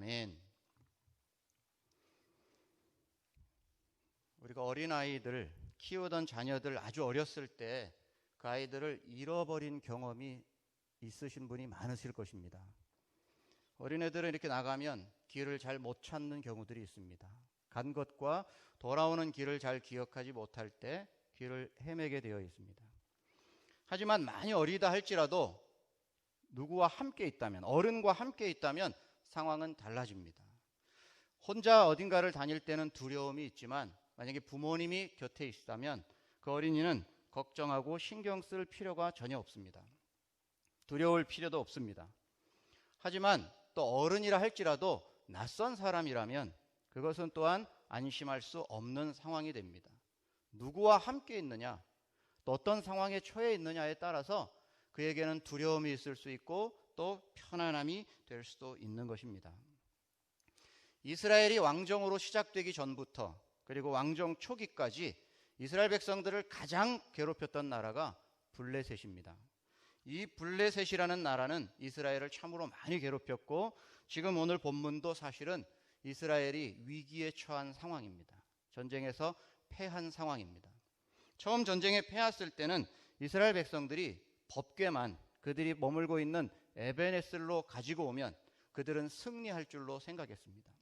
아멘. 우리가 어린아이들 키우던 자녀들 아주 어렸을 때 그 아이들을 잃어버린 경험이 있으신 분이 많으실 것입니다. 어린애들은 이렇게 나가면 길을 잘 못 찾는 경우들이 있습니다. 간 것과 돌아오는 길을 잘 기억하지 못할 때 길을 헤매게 되어 있습니다. 하지만 많이 어리다 할지라도 누구와 함께 있다면, 어른과 함께 있다면 상황은 달라집니다. 혼자 어딘가를 다닐 때는 두려움이 있지만 만약에 부모님이 곁에 있다면 그 어린이는 걱정하고 신경 쓸 필요가 전혀 없습니다. 두려울 필요도 없습니다. 하지만 또 어른이라 할지라도 낯선 사람이라면 그것은 또한 안심할 수 없는 상황이 됩니다. 누구와 함께 있느냐, 또 어떤 상황에 처해 있느냐에 따라서 그에게는 두려움이 있을 수 있고 또 편안함이 될 수도 있는 것입니다. 이스라엘이 왕정으로 시작되기 전부터 그리고 왕정 초기까지 이스라엘 백성들을 가장 괴롭혔던 나라가 블레셋입니다. 이 블레셋이라는 나라는 이스라엘을 참으로 많이 괴롭혔고 지금 오늘 본문도 사실은 이스라엘이 위기에 처한 상황입니다. 전쟁에서 패한 상황입니다. 처음 전쟁에 패했을 때는 이스라엘 백성들이 법궤만 그들이 머물고 있는 에벤에셀로 가지고 오면 그들은 승리할 줄로 생각했습니다.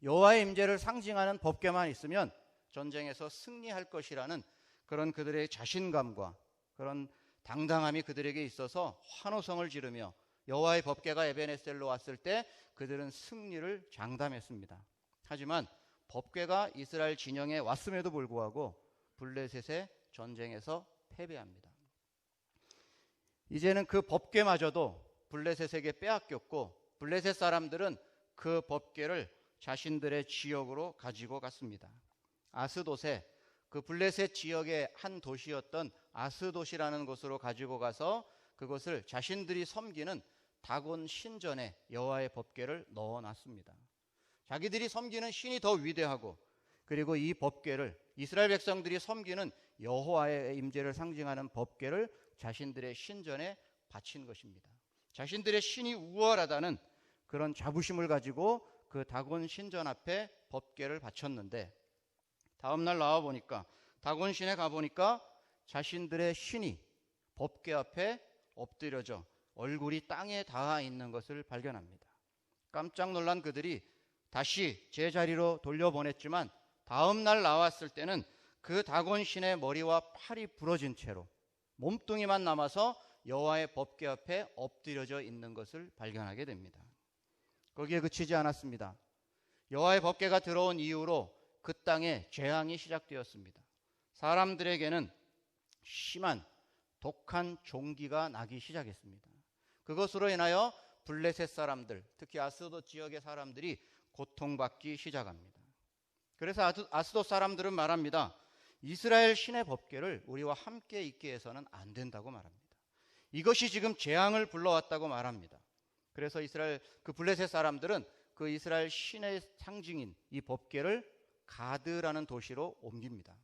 여호와의 임재를 상징하는 법궤만 있으면 전쟁에서 승리할 것이라는 그런 그들의 자신감과 그런 당당함이 그들에게 있어서 환호성을 지르며 여호와의 법궤가 에벤에셀로 왔을 때 그들은 승리를 장담했습니다. 하지만 법궤가 이스라엘 진영에 왔음에도 불구하고 블레셋의 전쟁에서 패배합니다. 이제는 그 법궤마저도 블레셋에게 빼앗겼고 블레셋 사람들은 그 법궤를 자신들의 지역으로 가지고 갔습니다. 아스돗에 그 블레셋 지역의 한 도시였던 아스돗이라는 곳으로 가지고 가서 그것을 자신들이 섬기는 다곤 신전에 여호와의 법궤를 넣어놨습니다. 자기들이 섬기는 신이 더 위대하고 그리고 이 법궤를 이스라엘 백성들이 섬기는 여호와의 임재를 상징하는 법궤를 자신들의 신전에 바친 것입니다. 자신들의 신이 우월하다는 그런 자부심을 가지고 그 다곤 신전 앞에 법궤를 바쳤는데 다음날 나와보니까 다곤 신에 가보니까 자신들의 신이 법궤 앞에 엎드려져 얼굴이 땅에 닿아 있는 것을 발견합니다. 깜짝 놀란 그들이 다시 제자리로 돌려보냈지만 다음날 나왔을 때는 그 다곤 신의 머리와 팔이 부러진 채로 몸뚱이만 남아서 여호와의 법궤 앞에 엎드려져 있는 것을 발견하게 됩니다. 거기에 그치지 않았습니다. 여호와의 법궤가 들어온 이후로 그 땅에 재앙이 시작되었습니다. 사람들에게는 심한 독한 종기가 나기 시작했습니다. 그것으로 인하여 블레셋 사람들, 특히 아스돗 지역의 사람들이 고통받기 시작합니다. 그래서 아스돗 사람들은 말합니다. 이스라엘 신의 법궤를 우리와 함께 있게 해서는 안 된다고 말합니다. 이것이 지금 재앙을 불러왔다고 말합니다. 그래서 이스라엘 그 블레셋 사람들은 그 이스라엘 신의 상징인 이 법궤를 가드라는 도시로 옮깁니다.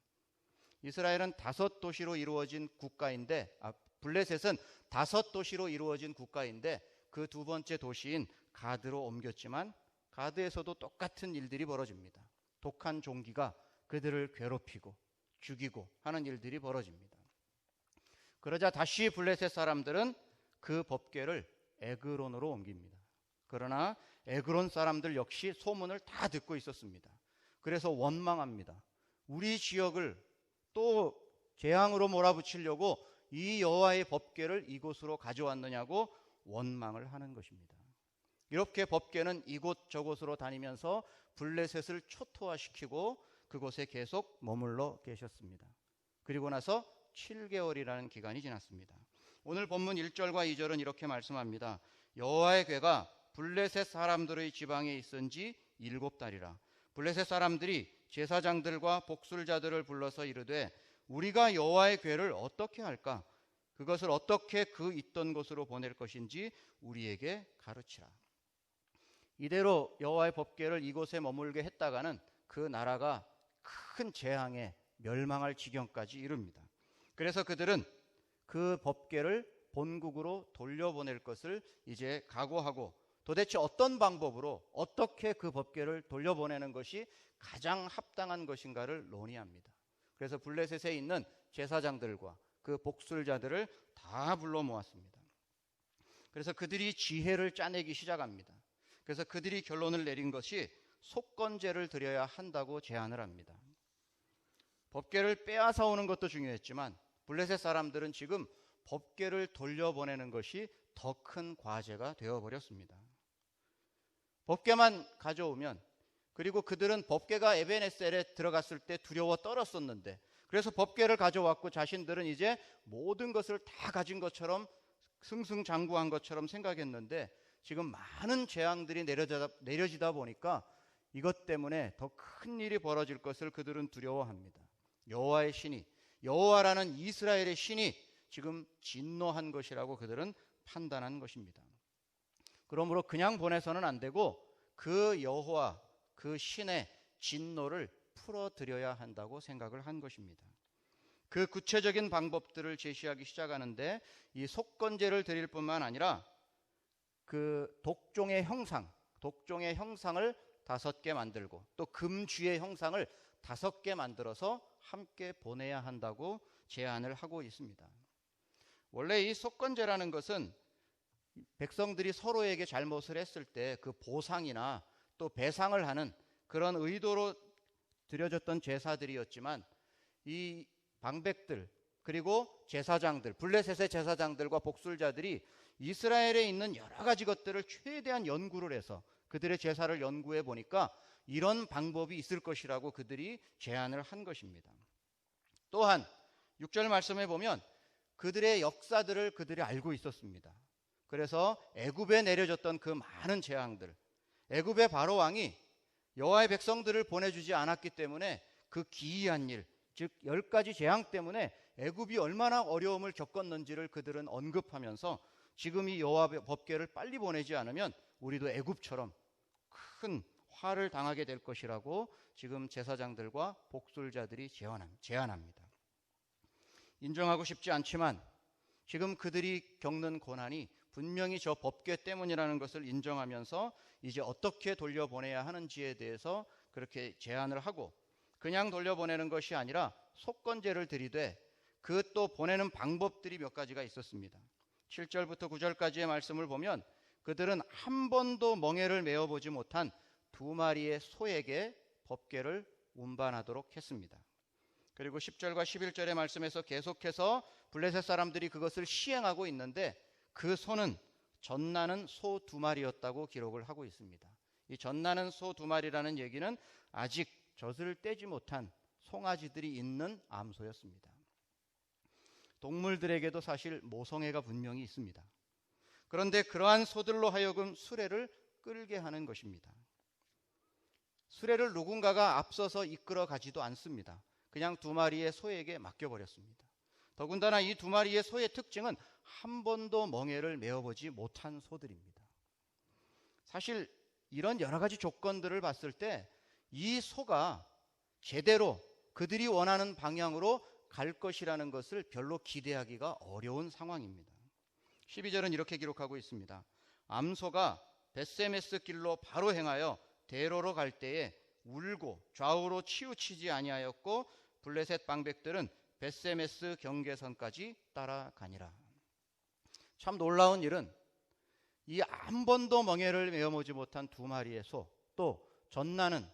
이스라엘은 5도시로 이루어진 국가인데 블레셋은 5도시로 이루어진 국가인데 그 두 번째 도시인 가드로 옮겼지만 가드에서도 똑같은 일들이 벌어집니다. 독한 종기가 그들을 괴롭히고 죽이고 하는 일들이 벌어집니다. 그러자 다시 블레셋 사람들은 그 법궤를 에그론으로 옮깁니다. 그러나 에그론 사람들 역시 소문을 다 듣고 있었습니다. 그래서 원망합니다. 우리 지역을 또 재앙으로 몰아붙이려고 이 여호와의 법궤를 이곳으로 가져왔느냐고 원망을 하는 것입니다. 이렇게 법궤는 이곳저곳으로 다니면서 블레셋을 초토화시키고 그곳에 계속 머물러 계셨습니다. 그리고 나서 7개월이라는 기간이 지났습니다. 오늘 본문 1절과 2절은 이렇게 말씀합니다. 여호와의 궤가 블레셋 사람들의 지방에 있은 지 7달이라. 블레셋 사람들이 제사장들과 복술자들을 불러서 이르되 우리가 여호와의 궤를 어떻게 할까? 그것을 어떻게 그 있던 곳으로 보낼 것인지 우리에게 가르치라. 이대로 여호와의 법궤를 이곳에 머물게 했다가는 그 나라가 큰 재앙에 멸망할 지경까지 이릅니다. 그래서 그들은 그 법궤를 본국으로 돌려보낼 것을 이제 각오하고 도대체 어떤 방법으로 어떻게 그 법궤를 돌려보내는 것이 가장 합당한 것인가를 논의합니다. 그래서 블레셋에 있는 제사장들과 그 복술자들을 다 불러 모았습니다. 그래서 그들이 지혜를 짜내기 시작합니다. 그래서 그들이 결론을 내린 것이 속건제를 드려야 한다고 제안을 합니다. 법궤를 빼앗아 오는 것도 중요했지만 블레셋 사람들은 지금 법궤를 돌려보내는 것이 더 큰 과제가 되어버렸습니다. 법궤만 가져오면, 그리고 그들은 법궤가 에벤에셀에 들어갔을 때 두려워 떨었었는데, 그래서 법궤를 가져왔고 자신들은 이제 모든 것을 다 가진 것처럼 승승장구한 것처럼 생각했는데, 지금 많은 재앙들이 내려지다 보니까 이것 때문에 더 큰 일이 벌어질 것을 그들은 두려워합니다. 여호와의 신이, 여호와라는 이스라엘의 신이 지금 진노한 것이라고 그들은 판단한 것입니다. 그러므로 그냥 보내서는 안 되고 그 여호와, 그 신의 진노를 풀어드려야 한다고 생각을 한 것입니다. 그 구체적인 방법들을 제시하기 시작하는데, 이 속건제를 드릴 뿐만 아니라 그 독종의 형상을 5개 만들고 또 금쥐의 형상을 5개 만들어서 함께 보내야 한다고 제안을 하고 있습니다. 원래 이 속건제라는 것은 백성들이 서로에게 잘못을 했을 때 그 보상이나 또 배상을 하는 그런 의도로 드려졌던 제사들이었지만, 이 방백들 그리고 제사장들, 블레셋의 제사장들과 복술자들이 이스라엘에 있는 여러 가지 것들을 최대한 연구를 해서 그들의 제사를 연구해 보니까 이런 방법이 있을 것이라고 그들이 제안을 한 것입니다. 또한 6절 말씀에 보면 그들의 역사들을 그들이 알고 있었습니다. 그래서 애굽에 내려졌던 그 많은 재앙들, 애굽의 바로 왕이 여호와의 백성들을 보내주지 않았기 때문에 그 기이한 일, 즉 10가지 재앙 때문에 애굽이 얼마나 어려움을 겪었는지를 그들은 언급하면서 지금 이 여호와 법궤를 빨리 보내지 않으면 우리도 애굽처럼 큰 화를 당하게 될 것이라고 지금 제사장들과 복술자들이 제안합니다. 인정하고 싶지 않지만 지금 그들이 겪는 고난이 분명히 저 법궤 때문이라는 것을 인정하면서 이제 어떻게 돌려보내야 하는지에 대해서 그렇게 제안을 하고, 그냥 돌려보내는 것이 아니라 속건제를 드리되 그 또 보내는 방법들이 몇 가지가 있었습니다. 7절부터 9절까지의 말씀을 보면 그들은 한 번도 멍에를 메어보지 못한 2마리의 소에게 법궤를 운반하도록 했습니다. 그리고 10절과 11절의 말씀에서 계속해서 블레셋 사람들이 그것을 시행하고 있는데, 그 소는 젖나는 소 2마리였다고 기록을 하고 있습니다. 이 젖나는 소 2마리라는 얘기는 아직 젖을 떼지 못한 송아지들이 있는 암소였습니다. 동물들에게도 사실 모성애가 분명히 있습니다. 그런데 그러한 소들로 하여금 수레를 끌게 하는 것입니다. 수레를 누군가가 앞서서 이끌어 가지도 않습니다. 그냥 2마리의 소에게 맡겨버렸습니다. 더군다나 이 2마리의 소의 특징은 한 번도 멍에를 메어보지 못한 소들입니다. 사실 이런 여러 가지 조건들을 봤을 때 이 소가 제대로 그들이 원하는 방향으로 갈 것이라는 것을 별로 기대하기가 어려운 상황입니다. 12절은 이렇게 기록하고 있습니다. 암소가 벳세메스 길로 바로 행하여 대로로 갈 때에 울고 좌우로 치우치지 아니하였고 블레셋 방백들은 벳세메스 경계선까지 따라가니라. 참 놀라운 일은 이 한 번도 멍에를 메어보지 못한 2마리의 소, 또 젖나는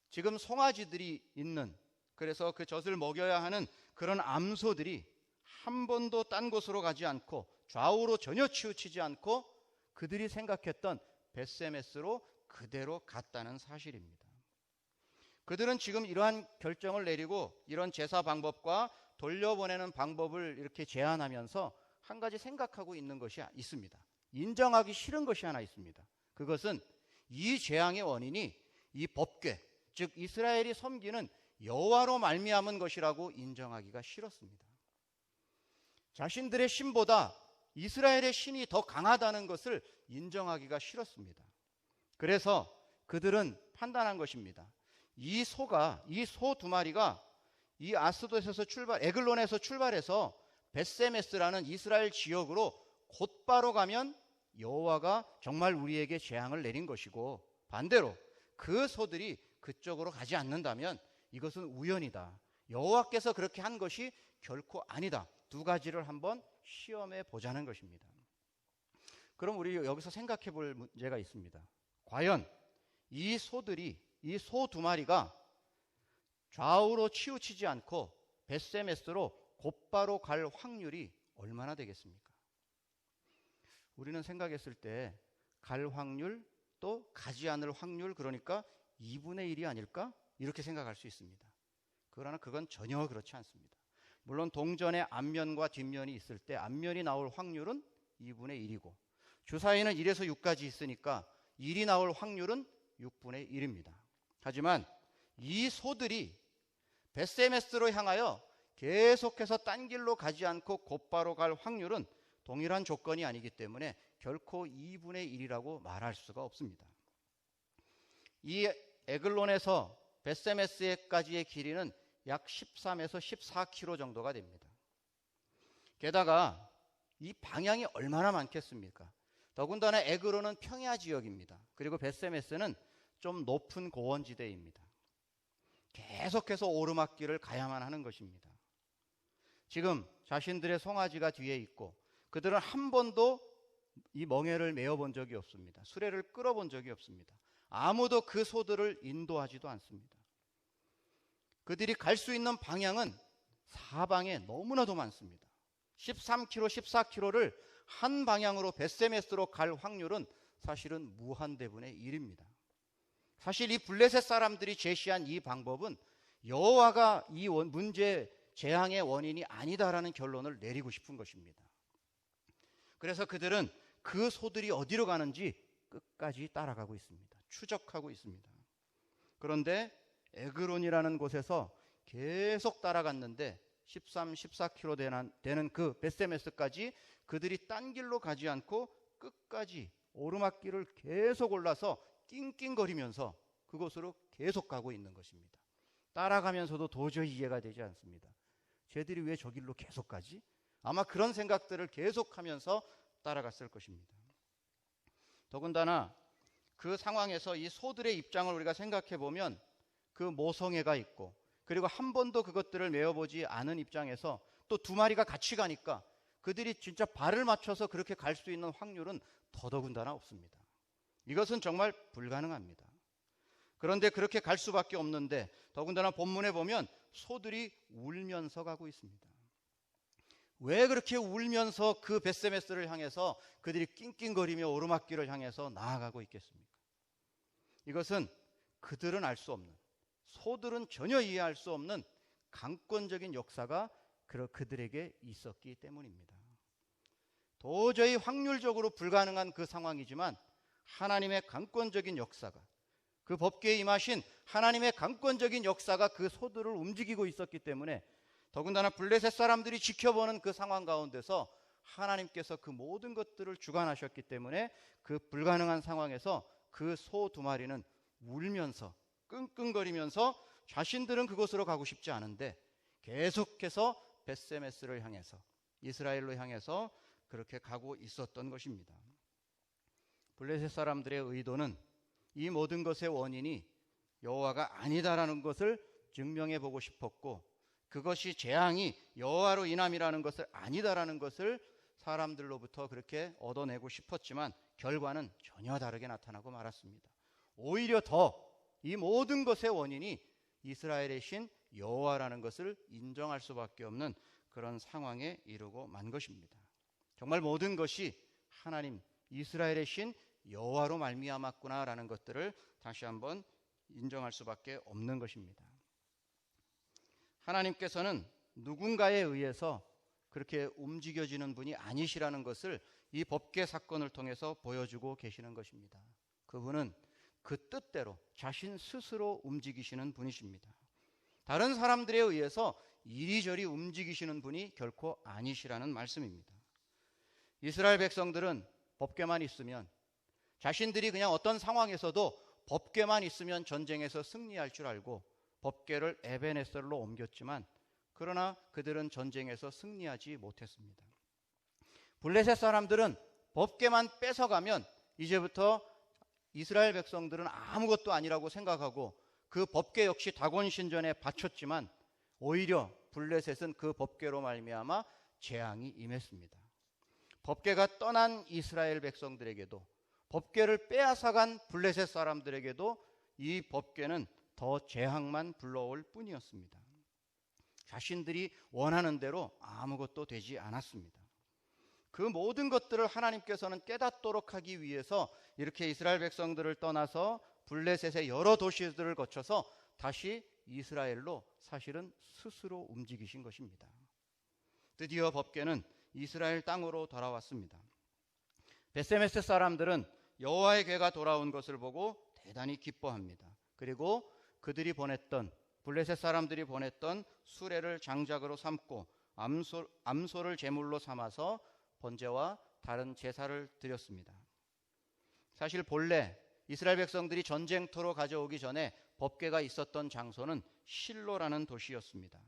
지금 송아지들이 있는, 그래서 그 젖을 먹여야 하는 그런 암소들이 한 번도 딴 곳으로 가지 않고 좌우로 전혀 치우치지 않고 그들이 생각했던 벳세메스로 그대로 갔다는 사실입니다. 그들은 지금 이러한 결정을 내리고 이런 제사 방법과 돌려보내는 방법을 이렇게 제안하면서 한 가지 생각하고 있는 것이 있습니다. 인정하기 싫은 것이 하나 있습니다. 그것은 이 재앙의 원인이 이 법궤, 즉 이스라엘이 섬기는 여호와로 말미암은 것이라고 인정하기가 싫었습니다. 자신들의 신보다 이스라엘의 신이 더 강하다는 것을 인정하기가 싫었습니다. 그래서 그들은 판단한 것입니다. 이 소 2마리가 이 아스돗에서 에글론에서 출발해서 벳세메스라는 이스라엘 지역으로 곧바로 가면 여호와가 정말 우리에게 재앙을 내린 것이고, 반대로 그 소들이 그쪽으로 가지 않는다면 이것은 우연이다, 여호와께서 그렇게 한 것이 결코 아니다. 두 가지를 한번 시험해 보자는 것입니다. 그럼 우리 여기서 생각해 볼 문제가 있습니다. 과연 이 소들이, 이 소 두 마리가 좌우로 치우치지 않고 벳세메스로 곧바로 갈 확률이 얼마나 되겠습니까? 우리는 생각했을 때 갈 확률, 또 가지 않을 확률, 그러니까 2분의 1이 아닐까? 이렇게 생각할 수 있습니다. 그러나 그건 전혀 그렇지 않습니다. 물론 동전의 앞면과 뒷면이 있을 때 앞면이 나올 확률은 2분의 1이고, 주사위는 1에서 6까지 있으니까 1이 나올 확률은 6분의 1입니다. 하지만 이 소들이 벳세메스로 향하여 계속해서 딴 길로 가지 않고 곧바로 갈 확률은 동일한 조건이 아니기 때문에 결코 2분의 1이라고 말할 수가 없습니다. 이 에글론에서 벳세메스까지의 길이는 약 13에서 14km 정도가 됩니다. 게다가 이 방향이 얼마나 많겠습니까? 더군다나 에글론은 평야 지역입니다. 그리고 벳세메스는 좀 높은 고원지대입니다. 계속해서 오르막길을 가야만 하는 것입니다. 지금 자신들의 송아지가 뒤에 있고, 그들은 한 번도 이 멍에를 메어본 적이 없습니다. 수레를 끌어본 적이 없습니다. 아무도 그 소들을 인도하지도 않습니다. 그들이 갈 수 있는 방향은 사방에 너무나도 많습니다. 13km, 14km를 한 방향으로 벳세메스로 갈 확률은 사실은 무한대분의 1입니다. 사실 이 블레셋 사람들이 제시한 이 방법은 여호와가 이 문제 재앙의 원인이 아니다라는 결론을 내리고 싶은 것입니다. 그래서 그들은 그 소들이 어디로 가는지 끝까지 따라가고 있습니다. 추적하고 있습니다. 그런데 에그론이라는 곳에서 계속 따라갔는데 13, 14km 되는 그 벳세메스까지 그들이 딴 길로 가지 않고 끝까지 오르막길을 계속 올라서 낑낑거리면서 그곳으로 계속 가고 있는 것입니다. 따라가면서도 도저히 이해가 되지 않습니다. 쟤들이 왜 저 길로 계속 가지? 아마 그런 생각들을 계속하면서 따라갔을 것입니다. 더군다나 그 상황에서 이 소들의 입장을 우리가 생각해 보면 그 모성애가 있고, 그리고 한 번도 그것들을 메어보지 않은 입장에서 또 두 마리가 같이 가니까 그들이 진짜 발을 맞춰서 그렇게 갈 수 있는 확률은 더더군다나 없습니다. 이것은 정말 불가능합니다. 그런데 그렇게 갈 수밖에 없는데, 더군다나 본문에 보면 소들이 울면서 가고 있습니다. 왜 그렇게 울면서 그 벳세메스를 향해서 그들이 낑낑거리며 오르막길을 향해서 나아가고 있겠습니까? 이것은 그들은 알 수 없는, 소들은 전혀 이해할 수 없는 강권적인 역사가 그들에게 있었기 때문입니다. 도저히 확률적으로 불가능한 그 상황이지만 하나님의 강권적인 역사가, 그 법궤에 임하신 하나님의 강권적인 역사가 그 소들을 움직이고 있었기 때문에, 더군다나 블레셋 사람들이 지켜보는 그 상황 가운데서 하나님께서 그 모든 것들을 주관하셨기 때문에 그 불가능한 상황에서 그 소 두 마리는 울면서 끙끙거리면서 자신들은 그곳으로 가고 싶지 않은데 계속해서 벳세메스를 향해서, 이스라엘로 향해서 그렇게 가고 있었던 것입니다. 블레셋 사람들의 의도는 이 모든 것의 원인이 여호와가 아니다라는 것을 증명해 보고 싶었고, 그것이 재앙이 여호와로 인함이라는 것을 아니다라는 것을 사람들로부터 그렇게 얻어내고 싶었지만 결과는 전혀 다르게 나타나고 말았습니다. 오히려 더 이 모든 것의 원인이 이스라엘의 신 여호와라는 것을 인정할 수밖에 없는 그런 상황에 이르고 만 것입니다. 정말 모든 것이 하나님, 이스라엘의 신 여호와로 말미암았구나라는 것들을 다시 한번 인정할 수밖에 없는 것입니다. 하나님께서는 누군가에 의해서 그렇게 움직여지는 분이 아니시라는 것을 이 법궤 사건을 통해서 보여주고 계시는 것입니다. 그분은 그 뜻대로 자신 스스로 움직이시는 분이십니다. 다른 사람들에 의해서 이리저리 움직이시는 분이 결코 아니시라는 말씀입니다. 이스라엘 백성들은 법궤만 있으면, 자신들이 그냥 어떤 상황에서도 법궤만 있으면 전쟁에서 승리할 줄 알고 법궤를 에벤에셀로 옮겼지만, 그러나 그들은 전쟁에서 승리하지 못했습니다. 블레셋 사람들은 법궤만 뺏어가면 이제부터 이스라엘 백성들은 아무것도 아니라고 생각하고 그 법궤 역시 다곤 신전에 바쳤지만 오히려 블레셋은 그 법궤로 말미암아 재앙이 임했습니다. 법궤가 떠난 이스라엘 백성들에게도, 법궤를 빼앗아간 블레셋 사람들에게도 이 법궤는 더 재앙만 불러올 뿐이었습니다. 자신들이 원하는 대로 아무것도 되지 않았습니다. 그 모든 것들을 하나님께서는 깨닫도록 하기 위해서 이렇게 이스라엘 백성들을 떠나서 블레셋의 여러 도시들을 거쳐서 다시 이스라엘로 사실은 스스로 움직이신 것입니다. 드디어 법궤는 이스라엘 땅으로 돌아왔습니다. 벳세메스 사람들은 여호와의 궤가 돌아온 것을 보고 대단히 기뻐합니다. 그리고 그들이 보냈던, 블레셋 사람들이 보냈던 수레를 장작으로 삼고 암소를 제물로 삼아서 번제와 다른 제사를 드렸습니다. 사실 본래 이스라엘 백성들이 전쟁터로 가져오기 전에 법궤가 있었던 장소는 실로라는 도시였습니다.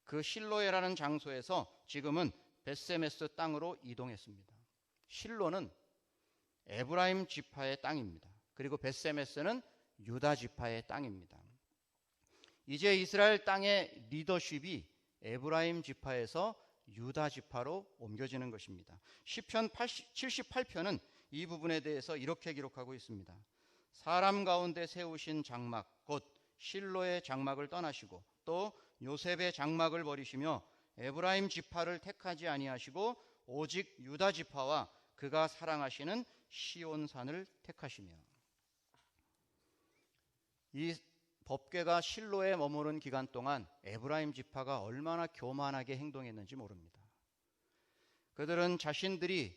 그 실로에라는 장소에서 지금은 벳세메스 땅으로 이동했습니다. 실로는 에브라임 지파의 땅입니다. 그리고 벳세메스는 유다 지파의 땅입니다. 이제 이스라엘 땅의 리더십이 에브라임 지파에서 유다 지파로 옮겨지는 것입니다. 시편 78편은 이 부분에 대해서 이렇게 기록하고 있습니다. 사람 가운데 세우신 장막 곧 실로의 장막을 떠나시고 또 요셉의 장막을 버리시며 에브라임 지파를 택하지 아니하시고 오직 유다 지파와 그가 사랑하시는 시온산을 택하시며. 이 법궤가 실로에 머무른 기간 동안 에브라임 지파가 얼마나 교만하게 행동했는지 모릅니다. 그들은 자신들이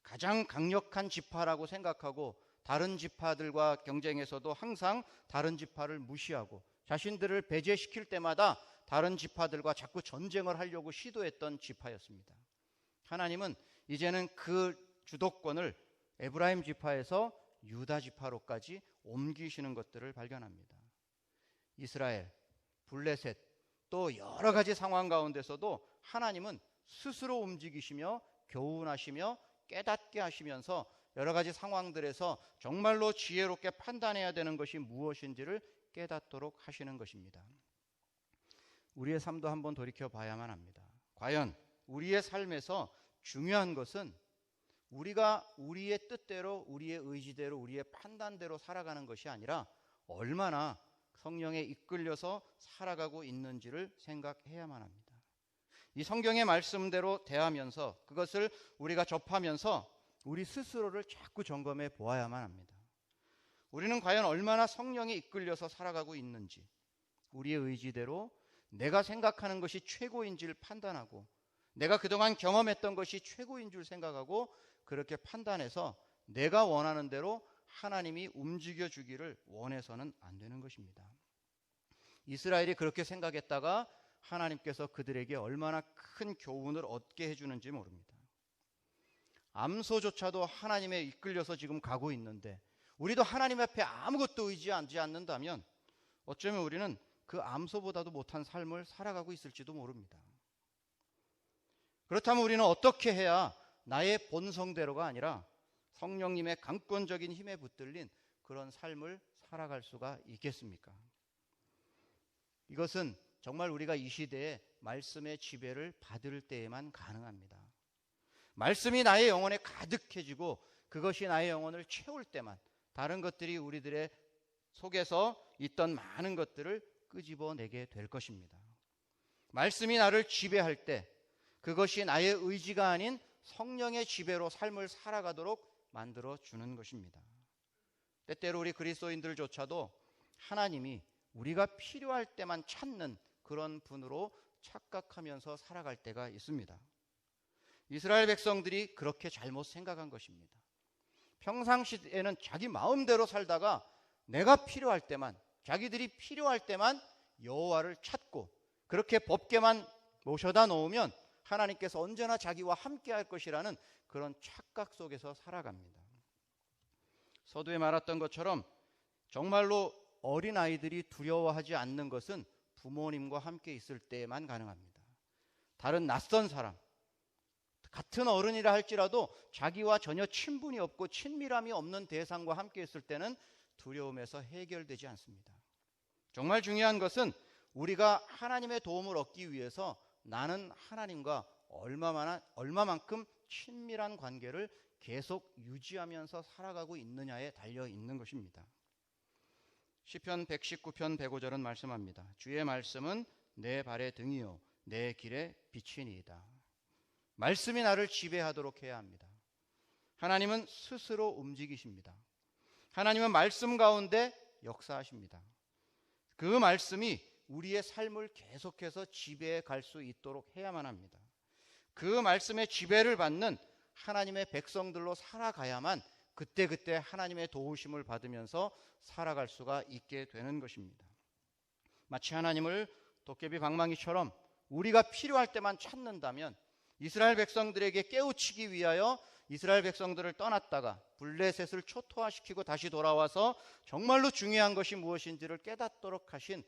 가장 강력한 지파라고 생각하고 다른 지파들과 경쟁에서도 항상 다른 지파를 무시하고 자신들을 배제시킬 때마다 다른 지파들과 자꾸 전쟁을 하려고 시도했던 지파였습니다. 하나님은 이제는 그 주도권을 에브라임 지파에서 유다 지파로까지 옮기시는 것들을 발견합니다. 이스라엘, 블레셋, 또 여러 가지 상황 가운데서도 하나님은 스스로 움직이시며 교훈하시며 깨닫게 하시면서 여러 가지 상황들에서 정말로 지혜롭게 판단해야 되는 것이 무엇인지를 깨닫도록 하시는 것입니다. 우리의 삶도 한번 돌이켜 봐야만 합니다. 과연 우리의 삶에서 중요한 것은 우리가 우리의 뜻대로, 우리의 의지대로, 우리의 판단대로 살아가는 것이 아니라 얼마나 성령에 이끌려서 살아가고 있는지를 생각해야만 합니다. 이 성경의 말씀대로 대하면서 그것을 우리가 접하면서 우리 스스로를 자꾸 점검해 보아야만 합니다. 우리는 과연 얼마나 성령에 이끌려서 살아가고 있는지, 우리의 의지대로 내가 생각하는 것이 최고인지를 판단하고 내가 그동안 경험했던 것이 최고인 줄 생각하고 그렇게 판단해서 내가 원하는 대로 하나님이 움직여 주기를 원해서는 안 되는 것입니다. 이스라엘이 그렇게 생각했다가 하나님께서 그들에게 얼마나 큰 교훈을 얻게 해주는지 모릅니다. 암소조차도 하나님에 이끌려서 지금 가고 있는데 우리도 하나님 앞에 아무것도 의지하지 않는다면 어쩌면 우리는 그 암소보다도 못한 삶을 살아가고 있을지도 모릅니다. 그렇다면 우리는 어떻게 해야 나의 본성대로가 아니라 성령님의 강권적인 힘에 붙들린 그런 삶을 살아갈 수가 있겠습니까? 이것은 정말 우리가 이 시대에 말씀의 지배를 받을 때에만 가능합니다. 말씀이 나의 영혼에 가득해지고 그것이 나의 영혼을 채울 때만 다른 것들이 우리들의 속에서 있던 많은 것들을 끄집어내게 될 것입니다. 말씀이 나를 지배할 때 그것이 나의 의지가 아닌 성령의 지배로 삶을 살아가도록 만들어주는 것입니다. 때때로 우리 그리스도인들조차도 하나님이 우리가 필요할 때만 찾는 그런 분으로 착각하면서 살아갈 때가 있습니다. 이스라엘 백성들이 그렇게 잘못 생각한 것입니다. 평상시에는 자기 마음대로 살다가 내가 필요할 때만, 자기들이 필요할 때만 여호와를 찾고 그렇게 법궤만 모셔다 놓으면 하나님께서 언제나 자기와 함께 할 것이라는 그런 착각 속에서 살아갑니다. 서두에 말했던 것처럼 정말로 어린아이들이 두려워하지 않는 것은 부모님과 함께 있을 때에만 가능합니다. 다른 낯선 사람, 같은 어른이라 할지라도 자기와 전혀 친분이 없고 친밀함이 없는 대상과 함께 있을 때는 두려움에서 해결되지 않습니다. 정말 중요한 것은 우리가 하나님의 도움을 얻기 위해서 나는 하나님과 얼마만큼 친밀한 관계를 계속 유지하면서 살아가고 있느냐에 달려 있는 것입니다. 시편 119편 105절은 말씀합니다. 주의 말씀은 내 발의 등이요 내 길의 빛이니이다. 말씀이 나를 지배하도록 해야 합니다. 하나님은 스스로 움직이십니다. 하나님은 말씀 가운데 역사하십니다. 그 말씀이 우리의 삶을 계속해서 지배해 갈 수 있도록 해야만 합니다. 그 말씀의 지배를 받는 하나님의 백성들로 살아가야만 그때그때 하나님의 도우심을 받으면서 살아갈 수가 있게 되는 것입니다. 마치 하나님을 도깨비 방망이처럼 우리가 필요할 때만 찾는다면 이스라엘 백성들에게 깨우치기 위하여 이스라엘 백성들을 떠났다가 블레셋을 초토화시키고 다시 돌아와서 정말로 중요한 것이 무엇인지를 깨닫도록 하신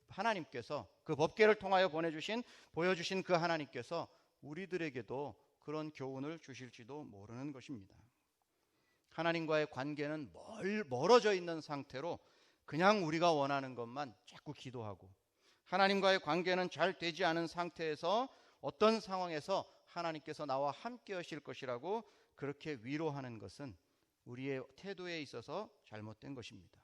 하나님께서 그 법궤를 통하여 보여주신 그 하나님께서 우리들에게도 그런 교훈을 주실지도 모르는 것입니다. 하나님과의 관계는 멀어져 있는 상태로 그냥 우리가 원하는 것만 자꾸 기도하고, 하나님과의 관계는 잘 되지 않은 상태에서 어떤 상황에서 하나님께서 나와 함께 하실 것이라고 그렇게 위로하는 것은 우리의 태도에 있어서 잘못된 것입니다.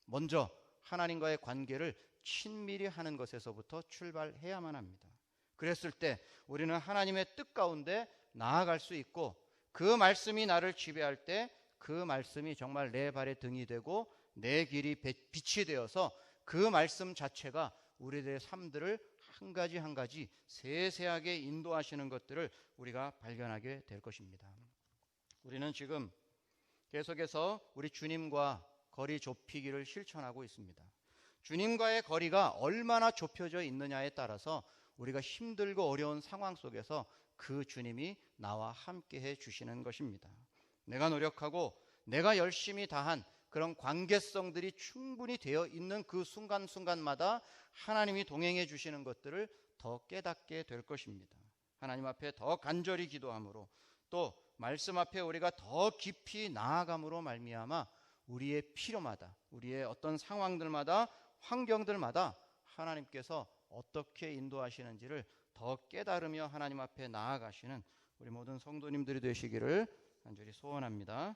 먼저 하나님과의 관계를 친밀히 하는 것에서부터 출발해야만 합니다. 그랬을 때 우리는 하나님의 뜻 가운데 나아갈 수 있고, 그 말씀이 나를 지배할 때 그 말씀이 정말 내 발의 등이 되고 내 길이 빛이 되어서 그 말씀 자체가 우리들의 삶들을 한 가지 한 가지 세세하게 인도하시는 것들을 우리가 발견하게 될 것입니다. 우리는 지금 계속해서 우리 주님과 거리 좁히기를 실천하고 있습니다. 주님과의 거리가 얼마나 좁혀져 있느냐에 따라서 우리가 힘들고 어려운 상황 속에서 그 주님이 나와 함께 해 주시는 것입니다. 내가 노력하고 내가 열심히 다한 그런 관계성들이 충분히 되어 있는 그 순간순간마다 하나님이 동행해 주시는 것들을 더 깨닫게 될 것입니다. 하나님 앞에 더 간절히 기도함으로, 또 말씀 앞에 우리가 더 깊이 나아감으로 말미암아 우리의 필요마다, 우리의 어떤 상황들마다, 환경들마다 하나님께서 어떻게 인도하시는지를 더 깨달으며 하나님 앞에 나아가시는 우리 모든 성도님들이 되시기를 간절히 소원합니다.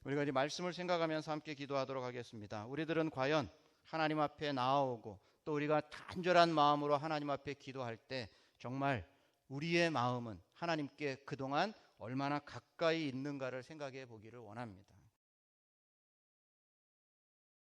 우리가 이제 말씀을 생각하면서 함께 기도하도록 하겠습니다. 우리들은 과연 하나님 앞에 나아오고 또 우리가 간절한 마음으로 하나님 앞에 기도할 때 정말 우리의 마음은 하나님께 그동안 얼마나 가까이 있는가를 생각해 보기를 원합니다.